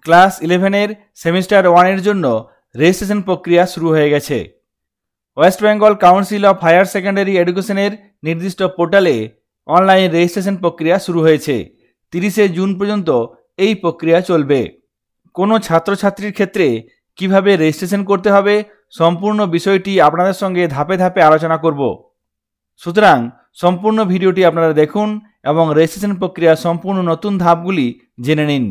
Class 11 semester 1 এর জন্য registration প্রক্রিয়া শুরু হয়ে গেছে। West Bengal council of higher secondary এডুকেশনের নির্দিষ্ট পোর্টালে অনলাইন রেজিস্ট্রেশন প্রক্রিয়া শুরু হয়েছে। 30 জুন পর্যন্ত এই প্রক্রিয়া চলবে। কোনো ছাত্রছাত্রীর ক্ষেত্রে কিভাবে রেজিস্ট্রেশন করতে হবে সম্পূর্ণ বিষয়টি আপনাদের সঙ্গে ধাপে ধাপে আলোচনা করব। সুতরাং সম্পূর্ণ ভিডিওটি আপনারা দেখুন এবং রেজিস্ট্রেশন প্রক্রিয়া সম্পূর্ণ নতুন ধাপগুলি জেনে নিন।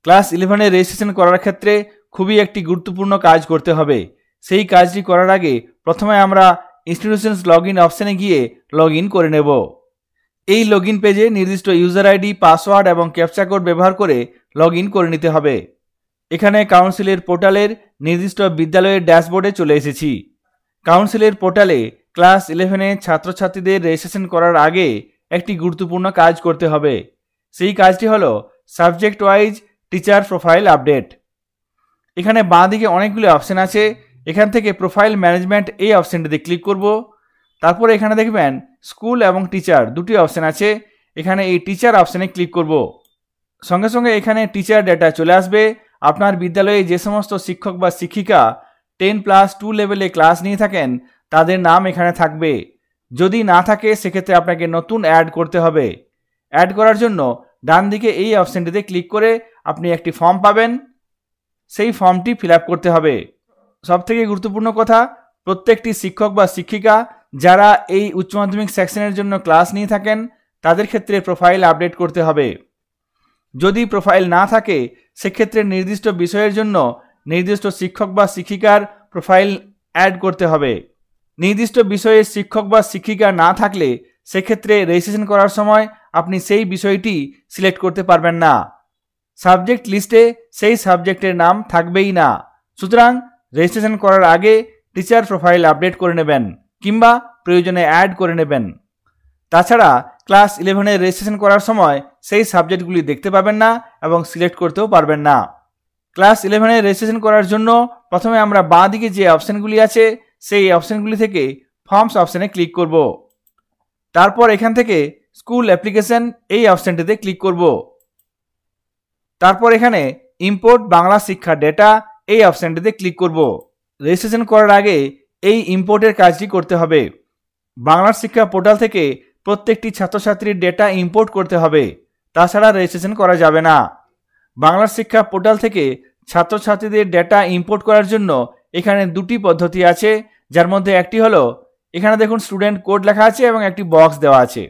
ক্লাস 11 রেজিস্ট্রেশন করার ক্ষেত্রে খুবই একটি গুরুত্বপূর্ণ কাজ করতে হবে। সেই কাজটি করার আগে প্রথমে আমরা ইনস্টিটিউশনস লগইন অপশনে গিয়ে লগইন করে নেব। এই লগইন পেজে নির্দিষ্ট ইউজার আইডি, পাসওয়ার্ড এবং ক্যাপচা কোড ব্যবহার করে লগইন করে নিতে হবে। এখানে কাউন্সিলের পোর্টালের নির্দিষ্ট বিদ্যালয়ের ড্যাশবোর্ডে চলে এসেছি। কাউন্সিলের পোর্টালে ক্লাস 11 ছাত্রছাত্রীদের রেজিস্ট্রেশন করার আগে একটি গুরুত্বপূর্ণ কাজ করতে হবে। সেই কাজটি হলো subject wise teacher profile update. এখানে বাঁ দিকে অনেকগুলো অপশন আছে। এখান থেকে প্রোফাইল ম্যানেজমেন্ট এই অপশনটিতে ক্লিক করব। তারপরে এখানে দেখবেন স্কুল এবং টিচার দুটি অপশন আছে। এখানে এই টিচার অপশনে ক্লিক করব। সঙ্গে সঙ্গে এখানে টিচার ডেটা চলে আসবে। আপনার বিদ্যালয়ে যে সমস্ত শিক্ষক বা শিক্ষিকা 10+2 লেভেলে ক্লাস নিয়ে থাকেন তাদের নাম এখানে থাকবে। যদি না থাকে সেক্ষেত্রে আপনাকে নতুন অ্যাড করতে হবে। অ্যাড করার জন্য ডান দিকে এই অপশনটিতে ক্লিক করে আপনি একটি ফর্ম পাবেন। সেই ফর্মটি ফিল আপ করতে হবে। সবথেকে গুরুত্বপূর্ণ কথা, প্রত্যেকটি শিক্ষক বা শিক্ষিকা যারা এই উচ্চ মাধ্যমিক সেকশনের জন্য ক্লাস নিয়ে থাকেন তাদের ক্ষেত্রে প্রোফাইল আপডেট করতে হবে। যদি প্রোফাইল না থাকে সেক্ষেত্রে নির্দিষ্ট বিষয়ের জন্য নির্দিষ্ট শিক্ষক বা শিক্ষিকার প্রোফাইল অ্যাড করতে হবে। নির্দিষ্ট বিষয়ের শিক্ষক বা শিক্ষিকা না থাকলে সেক্ষেত্রে রেজিস্ট্রেশন করার সময় আপনি সেই বিষয়টি সিলেক্ট করতে পারবেন না। সাবজেক্ট লিস্টে সেই সাবজেক্টের নাম থাকবেই না। সুতরাং রেজিস্ট্রেশন করার আগে টিচার প্রোফাইল আপডেট করে নেবেন কিংবা প্রয়োজনে অ্যাড করে নেবেন। তাছাড়া ক্লাস 11 রেজিস্ট্রেশন করার সময় সেই সাবজেক্টগুলি দেখতে পাবেন না এবং সিলেক্ট করতেও পারবেন না। ক্লাস 11 রেজিস্ট্রেশন করার জন্য প্রথমে আমরা বাঁ দিকে যে অপশনগুলি আছে সেই অপশনগুলি থেকে ফর্মস অপশনে ক্লিক করব। তারপর এখান থেকে স্কুল অ্যাপ্লিকেশন এই অপশনটিতে ক্লিক করব। তারপর এখানে ইম্পোর্ট বাংলা শিক্ষা ডেটা এই অপশনটিতে ক্লিক করব। রেজিস্ট্রেশন করার আগে এই ইম্পোর্টের কাজটি করতে হবে। বাংলা শিক্ষা পোর্টাল থেকে প্রত্যেকটি ছাত্রছাত্রীর ডেটা ইম্পোর্ট করতে হবে, তাছাড়া রেজিস্ট্রেশন করা যাবে না। বাংলা শিক্ষা পোর্টাল থেকে ছাত্রছাত্রীদের ডেটা ইম্পোর্ট করার জন্য এখানে দুটি পদ্ধতি আছে, যার মধ্যে একটি হলো এখানে দেখুন স্টুডেন্ট কোড লেখা আছে এবং একটি বক্স দেওয়া আছে।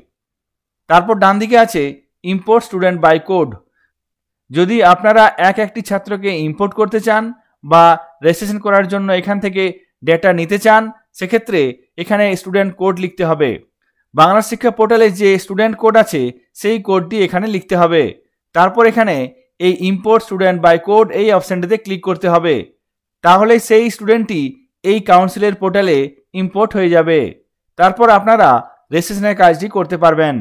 তারপর ডান দিকে আছে ইম্পোর্ট স্টুডেন্ট বাই কোড। যদি আপনারা একটি ছাত্রকে ইম্পোর্ট করতে চান বা রেজিস্ট্রেশন করার জন্য এখান থেকে ডেটা নিতে চান সেক্ষেত্রে এখানে স্টুডেন্ট কোড লিখতে হবে। বাংলা শিক্ষা পোর্টালে যে স্টুডেন্ট কোড আছে সেই কোডটি এখানে লিখতে হবে। তারপর এখানে এই ইম্পোর্ট স্টুডেন্ট বাই কোড এই অপশনটিতে ক্লিক করতে হবে। তাহলে সেই স্টুডেন্টটি এই কাউন্সিলের পোর্টালে ইম্পোর্ট হয়ে যাবে। তারপর আপনারা রেজিস্ট্রেশনের কাজটি করতে পারবেন।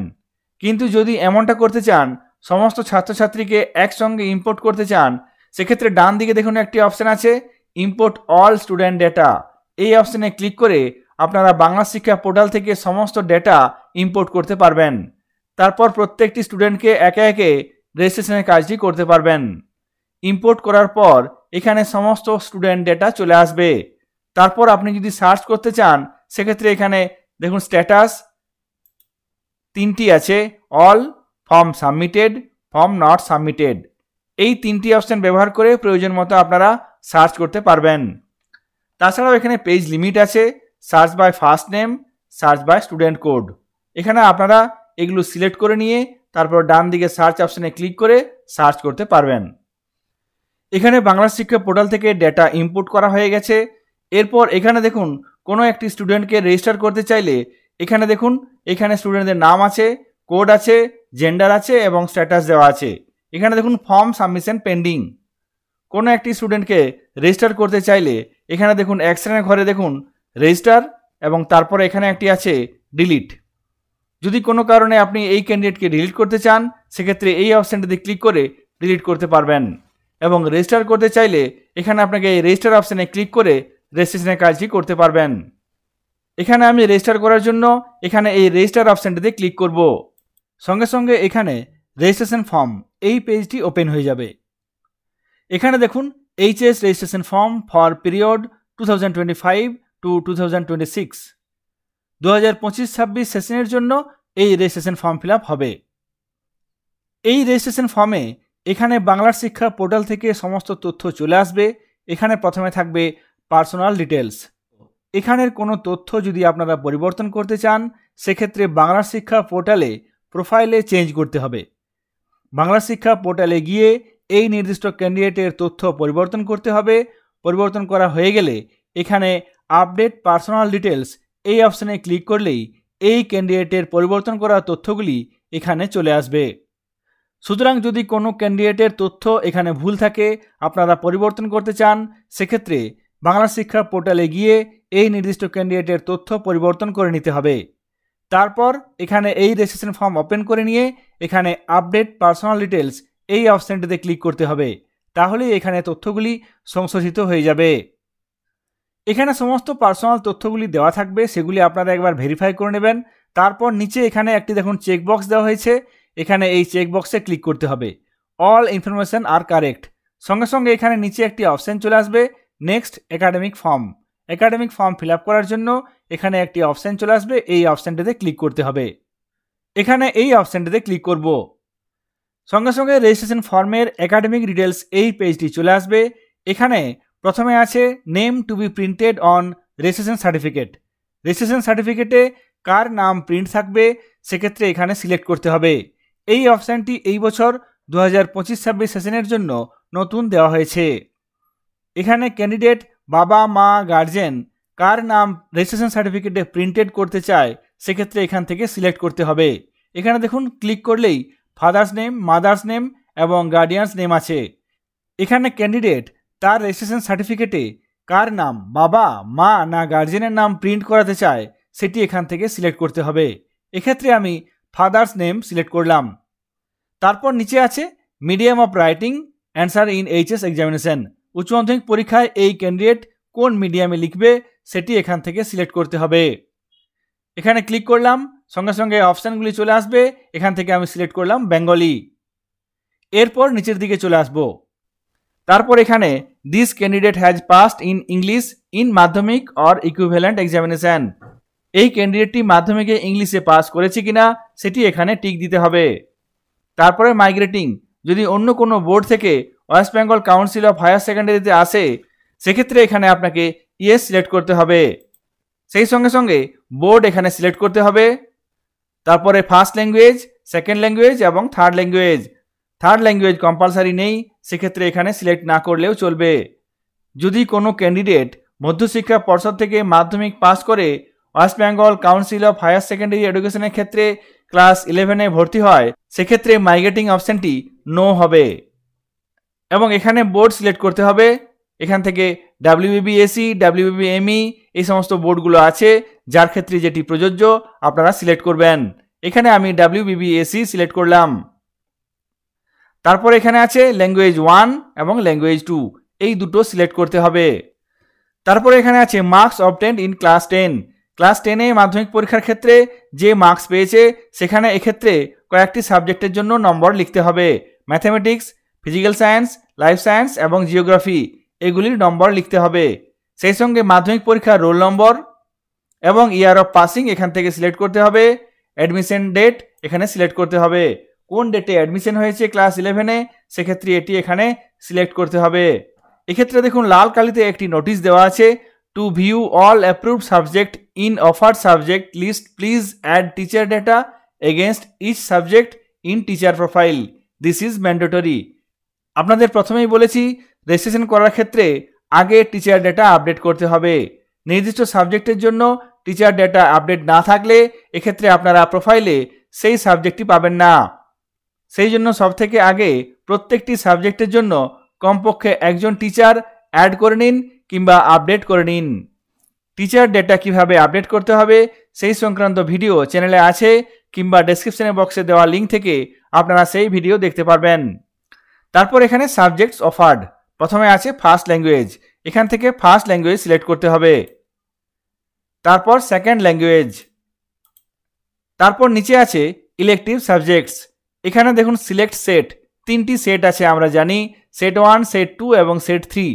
কিন্তু যদি এমনটা করতে চান, সমস্ত ছাত্রছাত্রীকে একসঙ্গে ইম্পোর্ট করতে চান, সেক্ষেত্রে ডান দিকে দেখুন একটি অপশন আছে ইম্পোর্ট অল স্টুডেন্ট ডেটা। এই অপশনে ক্লিক করে আপনারা বাংলা শিক্ষা পোর্টাল থেকে সমস্ত ডেটা ইম্পোর্ট করতে পারবেন। তারপর প্রত্যেকটি স্টুডেন্টকে একে একে রেজিস্ট্রেশনের কাজটি করতে পারবেন। ইম্পোর্ট করার পর এখানে সমস্ত স্টুডেন্ট ডেটা চলে আসবে। তারপর আপনি যদি সার্চ করতে চান সেক্ষেত্রে এখানে দেখুন স্ট্যাটাস তিনটি আছে, all, form submitted, form not submitted. এই তিনটি অপশন ব্যবহার করে প্রয়োজন মতো আপনারা সার্চ করতে পারবেন। তাছাড়াও এখানে পেজ লিমিট আছে, search by first name, search by student code. এখানে আপনারা এগুলো সিলেক্ট করে নিয়ে তারপর ডান দিকে সার্চ অপশনে ক্লিক করে সার্চ করতে পারবেন। এখানে বাংলা শিক্ষা পোর্টাল থেকে ডেটা ইনপুট করা হয়ে গেছে। এরপর এখানে দেখুন কোনো একটি স্টুডেন্টকে রেজিস্টার করতে চাইলে এখানে দেখুন এখানে স্টুডেন্টদের নাম আছে, কোড আছে, জেন্ডার আছে এবং স্ট্যাটাস দেওয়া আছে। এখানে দেখুন ফর্ম সাবমিশন পেন্ডিং। কোনো একটি স্টুডেন্টকে রেজিস্টার করতে চাইলে এখানে দেখুন অ্যাকশনের ঘরে দেখুন রেজিস্টার এবং তারপরে এখানে একটি আছে ডিলিট। যদি কোনো কারণে আপনি এই ক্যান্ডিডেটকে ডিলিট করতে চান সেক্ষেত্রে এই অপশনটিতে ক্লিক করে ডিলিট করতে পারবেন। এবং রেজিস্টার করতে চাইলে এখানে আপনাকে এই রেজিস্টার অপশানে ক্লিক করে রেজিস্ট্রেশনের কাজটি করতে পারবেন। এখানে আমি রেজিস্টার করার জন্য এখানে এই রেজিস্টার অপশানটিতে ক্লিক করব। সঙ্গে সঙ্গে এখানে রেজিস্ট্রেশন ফর্ম এই পেজটি ওপেন হয়ে যাবে। এখানে দেখুন HS registration form for period 2025 to 2026 2025-26 সেশনের জন্য এই রেজিস্ট্রেশন ফর্ম ফিল আপ হবে। এই রেজিস্ট্রেশন ফর্মে এখানে বাংলার শিক্ষা পোর্টাল থেকে সমস্ত তথ্য চলে আসবে। এখানে প্রথমে থাকবে পার্সোনাল ডিটেলস। এখানের কোনো তথ্য যদি আপনারা পরিবর্তন করতে চান সেক্ষেত্রে বাংলার শিক্ষা পোর্টালে প্রোফাইলে চেঞ্জ করতে হবে। বাংলা শিক্ষা পোর্টালে গিয়ে এই নির্দিষ্ট ক্যান্ডিডেটের তথ্য পরিবর্তন করতে হবে। পরিবর্তন করা হয়ে গেলে এখানে আপডেট পার্সোনাল ডিটেলস এই অপশানে ক্লিক করলেই এই ক্যান্ডিডেটের পরিবর্তন করা তথ্যগুলি এখানে চলে আসবে। সুতরাং যদি কোনো ক্যান্ডিডেটের তথ্য এখানে ভুল থাকে, আপনারা পরিবর্তন করতে চান, সেক্ষেত্রে বাংলা শিক্ষা পোর্টালে গিয়ে এই নির্দিষ্ট ক্যান্ডিডেটের তথ্য পরিবর্তন করে নিতে হবে। তারপর এখানে এই রেজিস্ট্রেশন ফর্ম ওপেন করে নিয়ে এখানে আপডেট পার্সোনাল ডিটেলস এই অপশানটিতে ক্লিক করতে হবে। তাহলেই এখানে তথ্যগুলি সংশোধিত হয়ে যাবে। এখানে সমস্ত পার্সোনাল তথ্যগুলি দেওয়া থাকবে, সেগুলি আপনারা একবার ভেরিফাই করে নেবেন। তারপর নিচে এখানে একটি দেখুন চেকবক্স দেওয়া হয়েছে, এখানে এই চেকবক্সে ক্লিক করতে হবে। অল ইনফরমেশন আর কারেক্ট। সঙ্গে সঙ্গে এখানে নিচে একটি অপশান চলে আসবে next academic form. Academic form fill up করার জন্য এখানে একটি অপশান চলে আসবে, এই অপশানটিতে ক্লিক করতে হবে। এখানে এই অপশানটিতে ক্লিক করব। সঙ্গে সঙ্গে রেজিস্ট্রেশন ফর্মের একাডেমিক ডিটেলস এই পেজটি চলে আসবে। এখানে প্রথমে আছে name to be printed on registration certificate. Registration সার্টিফিকেটে কার নাম প্রিন্ট থাকবে সেক্ষেত্রে এখানে সিলেক্ট করতে হবে। এই অপশানটি এই বছর 2025-26 সেশনের জন্য নতুন দেওয়া হয়েছে। এখানে ক্যান্ডিডেট বাবা মা গার্জেন কার নাম রেজিস্ট্রেশন সার্টিফিকেটে প্রিন্টেড করতে চায় সেক্ষেত্রে এখান থেকে সিলেক্ট করতে হবে। এখানে দেখুন ক্লিক করলেই ফাদার্স নেম, মাদার্স নেম এবং গার্ডিয়ানস নেম আছে। এখানে ক্যান্ডিডেট তার রেজিস্ট্রেশন সার্টিফিকেটে কার নাম বাবা মা না গার্জেনের নাম প্রিন্ট করাতে চায় সেটি এখান থেকে সিলেক্ট করতে হবে। এক্ষেত্রে আমি ফাদার্স নেম সিলেক্ট করলাম। তারপর নিচে আছে medium of writing answer in HS examination. উচ্চ মাধ্যমিক পরীক্ষায় এই ক্যান্ডিডেট কোন মিডিয়ামে লিখবে সেটি এখান থেকে সিলেক্ট করতে হবে। এখানে ক্লিক করলাম, সঙ্গে সঙ্গে অপশানগুলি চলে আসবে। এখান থেকে আমি সিলেক্ট করলাম বেঙ্গলি। এরপর নিচের দিকে চলে আসব। তারপর এখানে this candidate has passed in English in মাধ্যমিক অর ইকুইভ্যালেন্ট এক্সামিনেশন। এই ক্যান্ডিডেটটি মাধ্যমিকে ইংলিশে পাস করেছে কিনা সেটি এখানে টিক দিতে হবে। তারপরে মাইগ্রেটিং, যদি অন্য কোনো বোর্ড থেকে ওয়েস্ট বেঙ্গল কাউন্সিল অফ হায়ার সেকেন্ডারিতে আসে সেক্ষেত্রে এখানে আপনাকে ইয়েস সিলেক্ট করতে হবে। সেই সঙ্গে সঙ্গে বোর্ড এখানে সিলেক্ট করতে হবে। তারপরে ফার্স্ট ল্যাঙ্গুয়েজ, সেকেন্ড ল্যাঙ্গুয়েজ এবং third language. Third language compulsory নেই, সেক্ষেত্রে এখানে সিলেক্ট না করলেও চলবে। যদি কোনো ক্যান্ডিডেট মধ্যশিক্ষা পর্ষদ থেকে মাধ্যমিক পাস করে West Bengal council of higher secondary এডুকেশনের ক্ষেত্রে ক্লাস 11-এ ভর্তি হয় সেক্ষেত্রে মাইগ্রেটিং অপশানটি নো হবে এবং এখানে বোর্ড সিলেক্ট করতে হবে। এখান থেকে WBBSE, WBBME এই সমস্ত বোর্ডগুলো আছে, যার ক্ষেত্রে যেটি প্রযোজ্য আপনারা সিলেক্ট করবেন। এখানে আমি WBBSE সিলেক্ট করলাম। তারপর এখানে আছে ল্যাঙ্গুয়েজ 1 এবং ল্যাঙ্গুয়েজ 2, এই দুটো সিলেক্ট করতে হবে। তারপরে এখানে আছে marks obtained in class 10। Class 10-এ মাধ্যমিক পরীক্ষার ক্ষেত্রে যে মার্কস পেয়েছে সেখানে এক্ষেত্রে কয়েকটি সাবজেক্টের জন্য নম্বর লিখতে হবে। Mathematics, physical science, life science এবং জিওগ্রাফি এগুলির নম্বর লিখতে হবে। সেই সঙ্গে মাধ্যমিক পরীক্ষার রোল নম্বর এবং ইয়ার অফ পাসিং এখান থেকে সিলেক্ট করতে হবে। অ্যাডমিশন ডেট এখানে সিলেক্ট করতে হবে, কোন ডেটে অ্যাডমিশন হয়েছে ক্লাস 11-এ সেক্ষেত্রে এটি এখানে সিলেক্ট করতে হবে। এক্ষেত্রে দেখুন লাল কালিতে একটি নোটিশ দেওয়া আছে, to view all approved subject in offered subject list please add teacher data against each subject in teacher profile, this is mandatory. আপনাদের প্রথমেই বলেছি রেজিস্ট্রেশন করার ক্ষেত্রে আগে টিচার ডেটা আপডেট করতে হবে। নির্দিষ্ট সাবজেক্টের জন্য টিচার ডেটা আপডেট না থাকলে এক্ষেত্রে আপনারা প্রোফাইলে সেই সাবজেক্টটি পাবেন না। সেই জন্য সবথেকে আগে প্রত্যেকটি সাবজেক্টের জন্য কমপক্ষে একজন টিচার অ্যাড করে নিন কিংবা আপডেট করে নিন। টিচার ডেটা কিভাবে আপডেট করতে হবে সেই সংক্রান্ত ভিডিও চ্যানেলে আছে কিংবা ডেসক্রিপশন বক্সে দেওয়া লিঙ্ক থেকে আপনারা সেই ভিডিও দেখতে পারবেন। তারপর এখানে সাবজেক্টস অফার্ড, প্রথমে আছে ফার্স্ট ল্যাঙ্গুয়েজ, এখান থেকে ফার্স্ট ল্যাঙ্গুয়েজ সিলেক্ট করতে হবে। তারপর সেকেন্ড ল্যাঙ্গুয়েজ, তারপর নিচে আছে ইলেকটিভ সাবজেক্টস। এখানে দেখুন সিলেক্ট সেট, 3টি সেট আছে আমরা জানি, সেট 1, সেট 2 এবং সেট 3।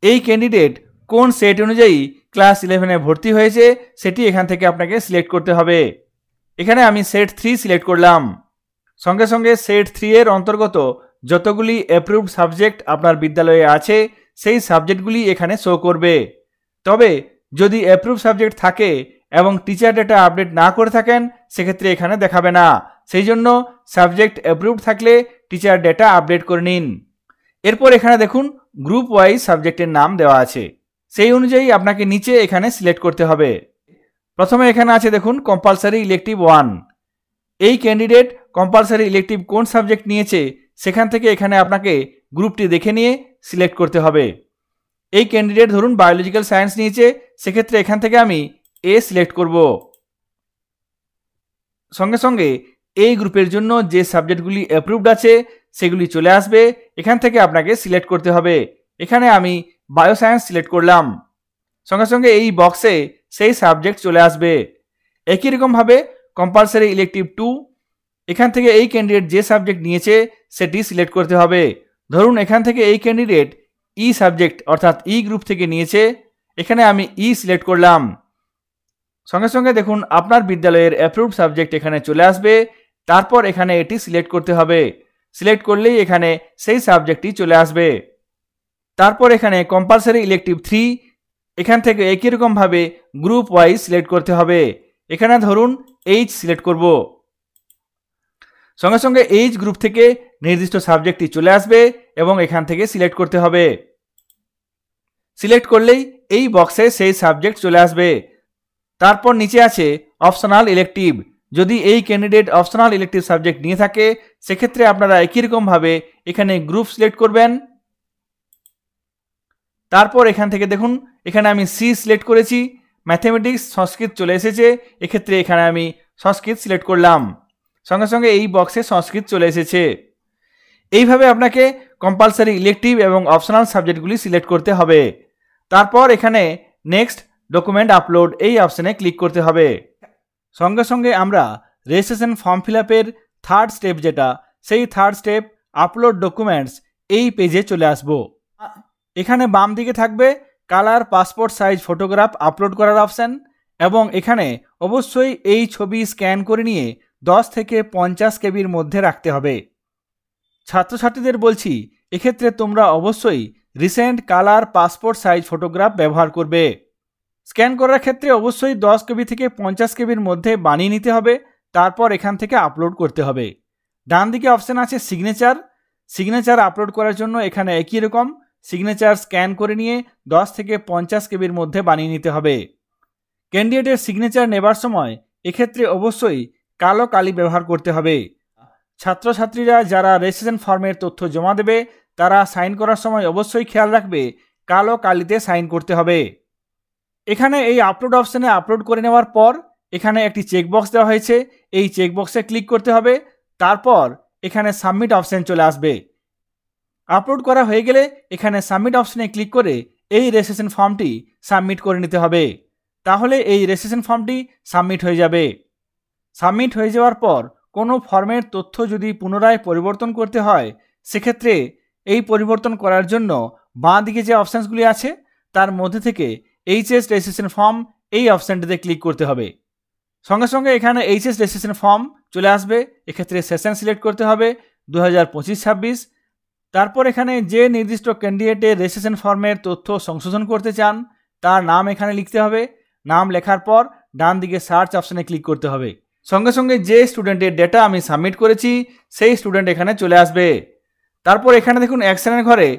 এই ক্যান্ডিডেট কোন সেট অনুযায়ী ক্লাস 11-এ ভর্তি হয়েছে সেটি এখান থেকে আপনাকে সিলেক্ট করতে হবে। এখানে আমি সেট 3 সিলেক্ট করলাম। সঙ্গে সঙ্গে সেট 3 এর অন্তর্গত যতগুলি অ্যাপ্রুভড সাবজেক্ট আপনার বিদ্যালয়ে আছে সেই সাবজেক্টগুলি এখানে শো করবে। তবে যদি অ্যাপ্রুভড সাবজেক্ট থাকে এবং টিচার ডেটা আপডেট না করে থাকেন সেক্ষেত্রে এখানে দেখাবে না। সেই জন্য সাবজেক্ট অ্যাপ্রুভড থাকলে টিচার ডেটা আপডেট করে নিন। এরপর এখানে দেখুন গ্রুপ ওয়াইজ সাবজেক্টের নাম দেওয়া আছে, সেই অনুযায়ী আপনাকে নিচে এখানে সিলেক্ট করতে হবে। প্রথমে এখানে আছে দেখুন কম্পালসারি ইলেকটিভ 1। এই ক্যান্ডিডেট কম্পালসারি ইলেকটিভ কোন সাবজেক্ট নিয়েছে সেখান থেকে এখানে আপনাকে গ্রুপটি দেখে নিয়ে সিলেক্ট করতে হবে। এই ক্যান্ডিডেট ধরুন বায়োলজিক্যাল সায়েন্স নিয়েছে, সেক্ষেত্রে এখান থেকে আমি এ সিলেক্ট করব। সঙ্গে সঙ্গে এই গ্রুপের জন্য যে সাবজেক্টগুলি অ্যাপ্রুভড আছে সেগুলি চলে আসবে, এখান থেকে আপনাকে সিলেক্ট করতে হবে। এখানে আমি বায়োসায়েন্স সিলেক্ট করলাম, সঙ্গে সঙ্গে এই বক্সে সেই সাবজেক্ট চলে আসবে। একই রকমভাবে কম্পালসারি ইলেকটিভ 2, এখান থেকে এই ক্যান্ডিডেট যে সাবজেক্ট নিয়েছে সেটি সিলেক্ট করতে হবে। ধরুন এখান থেকে এই ক্যান্ডিডেট ই সাবজেক্ট অর্থাৎ ই গ্রুপ থেকে নিয়েছে, এখানে আমি ই সিলেক্ট করলাম। সঙ্গে সঙ্গে দেখুন আপনার বিদ্যালয়ের অ্যাপ্রুভড সাবজেক্ট এখানে চলে আসবে। তারপর এখানে এটি সিলেক্ট করতে হবে, সিলেক্ট করলেই এখানে সেই সাবজেক্টটি চলে আসবে। তারপর এখানে কম্পালসারি ইলেকটিভ 3, এখান থেকে একই রকমভাবে গ্রুপ ওয়াইজ সিলেক্ট করতে হবে। এখানে ধরুন এইচ সিলেক্ট করব। সঙ্গে সঙ্গে এইচ গ্রুপ থেকে নির্দিষ্ট সাবজেক্টটি চলে আসবে এবং এখান থেকে সিলেক্ট করতে হবে। সিলেক্ট করলেই এই বক্সে সেই সাবজেক্ট চলে আসবে। তারপর নিচে আছে অপশনাল ইলেকটিভ। যদি এই ক্যান্ডিডেট অপশনাল ইলেকটিভ সাবজেক্ট নিয়ে থাকে সেক্ষেত্রে আপনারা একই রকমভাবে এখানে গ্রুপ সিলেক্ট করবেন। তারপর এখান থেকে দেখুন এখানে আমি সি সিলেক্ট করেছি, ম্যাথমেটিক্স সংস্কৃত চলে এসেছে, এক্ষেত্রে এখানে আমি সংস্কৃত সিলেক্ট করলাম। সঙ্গে সঙ্গে এই বক্সে সংস্কৃত চলে এসেছে। এইভাবে আপনাকে কম্পালসারি ইলেকটিভ এবং অপশনাল সাবজেক্টগুলি সিলেক্ট করতে হবে। তারপর এখানে নেক্সট ডকুমেন্ট আপলোড এই অপশানে ক্লিক করতে হবে। সঙ্গে সঙ্গে আমরা রেজিস্ট্রেশন ফর্ম ফিল আপের থার্ড স্টেপ যেটা, সেই থার্ড স্টেপ আপলোড ডকুমেন্টস এই পেজে চলে আসব। এখানে বাম দিকে থাকবে colour passport size photograph upload করার অপশান, এবং এখানে অবশ্যই এই ছবি স্ক্যান করে নিয়ে 10 থেকে 50 কেবির মধ্যে রাখতে হবে। ছাত্রছাত্রীদের বলছি এক্ষেত্রে তোমরা অবশ্যই recent colour passport size photograph ব্যবহার করবে। স্ক্যান করার ক্ষেত্রে অবশ্যই 10 কেবি থেকে 50 কেবির মধ্যে বানিয়ে নিতে হবে, তারপর এখান থেকে আপলোড করতে হবে। ডান দিকে অপশান আছে সিগনেচার। সিগনেচার আপলোড করার জন্য এখানে একই রকম সিগনেচার স্ক্যান করে নিয়ে 10 থেকে 50 কেবির মধ্যে বানিয়ে নিতে হবে। ক্যান্ডিডেটের সিগনেচার নেবার সময় এক্ষেত্রে অবশ্যই কালো কালি ব্যবহার করতে হবে। ছাত্রছাত্রীরা যারা রেজিস্ট্রেশন ফর্মের তথ্য জমা দেবে তারা সাইন করার সময় অবশ্যই খেয়াল রাখবে কালো কালিতে সাইন করতে হবে। এখানে এই আপলোড অপশানে আপলোড করে নেওয়ার পর এখানে একটি চেকবক্স দেওয়া হয়েছে, এই চেকবক্সে ক্লিক করতে হবে। তারপর এখানে সাবমিট অপশান চলে আসবে। আপলোড করা হয়ে গেলে এখানে সাবমিট অপশানে ক্লিক করে এই রেজিস্ট্রেশন ফর্মটি সাবমিট করে নিতে হবে। তাহলে এই রেজিস্ট্রেশন ফর্মটি সাবমিট হয়ে যাবে। সাবমিট হয়ে যাওয়ার পর কোনো ফর্মের তথ্য যদি পুনরায় পরিবর্তন করতে হয় সেক্ষেত্রে এই পরিবর্তন করার জন্য বাঁ দিকে যে অপশানসগুলি আছে তার মধ্যে থেকে এইচএস রেজিস্ট্রেশন ফর্ম এই অপশানটিতে ক্লিক করতে হবে। সঙ্গে সঙ্গে এখানে এইচএস রেজিস্ট্রেশন ফর্ম চলে আসবে। এক্ষেত্রে সেশন সিলেক্ট করতে হবে 2025-26। তারপর এখানে যে নির্দিষ্ট ক্যান্ডিডেটের রেজিস্ট্রেশন ফর্মের তথ্য সংশোধন করতে চান তার নাম এখানে লিখতে হবে। নাম লেখার পর ডান দিকে সার্চ অপশানে ক্লিক করতে হবে। সঙ্গে সঙ্গে যে স্টুডেন্টের ডেটা আমি সাবমিট করেছি সেই স্টুডেন্ট এখানে চলে আসবে। তারপর এখানে দেখুন অ্যাকশনের ঘরে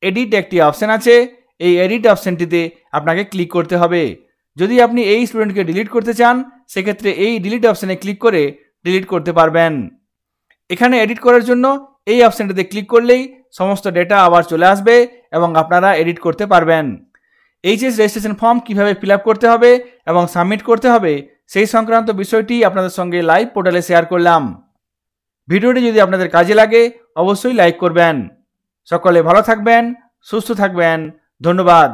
এডিট একটি অপশান আছে, এই এডিট অপশানটিতে আপনাকে ক্লিক করতে হবে। যদি আপনি এই স্টুডেন্টকে ডিলিট করতে চান সেক্ষেত্রে এই ডিলিট অপশানে ক্লিক করে ডিলিট করতে পারবেন। এখানে এডিট করার জন্য এই অপশানটিতে ক্লিক করলেই সমস্ত ডেটা আবার চলে আসবে এবং আপনারা এডিট করতে পারবেন। এইচএস রেজিস্ট্রেশন ফর্ম কীভাবে ফিল আপ করতে হবে এবং সাবমিট করতে হবে সেই সংক্রান্ত বিষয়টি আপনাদের সঙ্গে লাইভ পোর্টালে শেয়ার করলাম। ভিডিওটি যদি আপনাদের কাজে লাগে অবশ্যই লাইক করবেন। সকলে ভালো থাকবেন, সুস্থ থাকবেন। ধন্যবাদ।